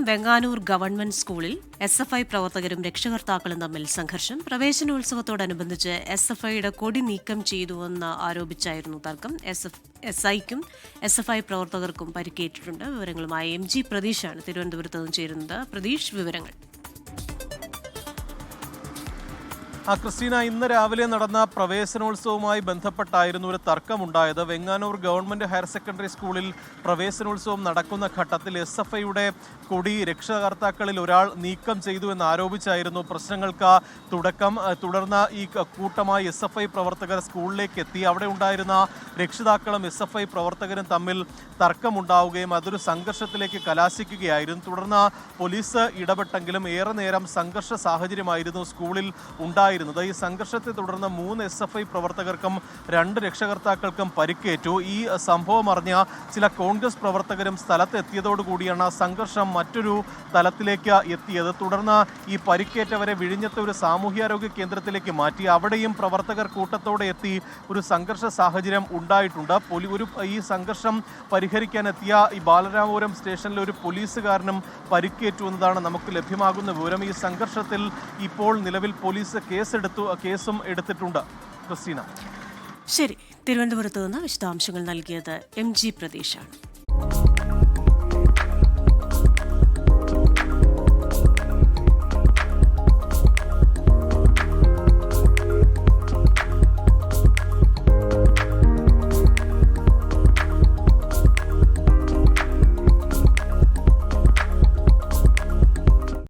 Venganoor government സ്കൂളിൽ SFI പ്രവർത്തകരും രക്ഷകർത്താക്കളും തമ്മിൽ സംഘർഷം. പ്രവേശനോത്സവത്തോടനുബന്ധിച്ച് SFIയുടെ കൊടി നീക്കം ചെയ്തുവെന്ന് ആരോപിച്ചായിരുന്നു തർക്കം. SIക്കും SFI പ്രവർത്തകർക്കും പരിക്കേറ്റിട്ടുണ്ട്. വിവരങ്ങളുമായി MG പ്രതീഷാണ് തിരുവനന്തപുരത്ത് നിന്ന് ചേരുന്നത്. പ്രതീഷ്, വിവരങ്ങൾ. ക്രിസ്റ്റീന, ഇന്ന് രാവിലെ നടന്ന പ്രവേശനോത്സവവുമായി ബന്ധപ്പെട്ടായിരുന്നു ഒരു തർക്കമുണ്ടായത്. വെങ്ങാനൂർ ഗവൺമെന്റ് ഹയർ സെക്കൻഡറി സ്കൂളിൽ പ്രവേശനോത്സവം നടക്കുന്ന ഘട്ടത്തിൽ SFIയുടെ കൊടി രക്ഷകർത്താക്കളിൽ ഒരാൾ നീക്കം ചെയ്തു എന്ന് ആരോപിച്ചായിരുന്നു പ്രശ്നങ്ങൾക്ക് തുടക്കം. തുടർന്ന് ഈ കൂട്ടമായി SFI പ്രവർത്തകർ സ്കൂളിലേക്ക് എത്തി. അവിടെ ഉണ്ടായിരുന്ന രക്ഷിതാക്കളും SFI പ്രവർത്തകരും തമ്മിൽ തർക്കമുണ്ടാവുകയും അതൊരു സംഘർഷത്തിലേക്ക് കലാശിക്കുകയായിരുന്നു. തുടർന്ന് പോലീസ് ഇടപെട്ടെങ്കിലും ഏറെ നേരം സംഘർഷ സാഹചര്യമായിരുന്നു സ്കൂളിൽ ഉണ്ടായിരുന്നത്. ഈ സംഘർഷത്തെ തുടർന്ന് 3 SFI പ്രവർത്തകർക്കും 2 രക്ഷകർത്താക്കൾക്കും പരിക്കേറ്റു. ഈ സംഭവം അറിഞ്ഞ ചില കോൺഗ്രസ് പ്രവർത്തകരും സ്ഥലത്തെത്തിയതോടുകൂടിയാണ് സംഘർഷം മറ്റൊരു തലത്തിലേക്ക് എത്തിയത്. തുടർന്ന് ഈ പരിക്കേറ്റവരെ വിഴിഞ്ഞത്തെ ഒരു സാമൂഹ്യാരോഗ്യ കേന്ദ്രത്തിലേക്ക് മാറ്റി. അവിടെയും പ്രവർത്തകർ കൂട്ടത്തോടെ എത്തി ഒരു സംഘർഷ സാഹചര്യം ഉണ്ടായിട്ടുണ്ട്. ഈ സംഘർഷം പരിഹരിക്കാനെത്തിയ ഈ ബാലരാമപുരം സ്റ്റേഷനിലെ ഒരു പോലീസുകാരനും പരിക്കേറ്റു എന്നതാണ് നമുക്ക് ലഭ്യമാകുന്ന വിവരം. ഈ സംഘർഷത്തിൽ ഇപ്പോൾ നിലവിൽ പോലീസ് കേസും എടുത്തിട്ടുണ്ട്. ക്രിസ്റ്റീന, ശരി. തിരുവനന്തപുരത്ത് നിന്ന് വിശദാംശങ്ങൾ നൽകിയത് MG പ്രതീഷാണ്.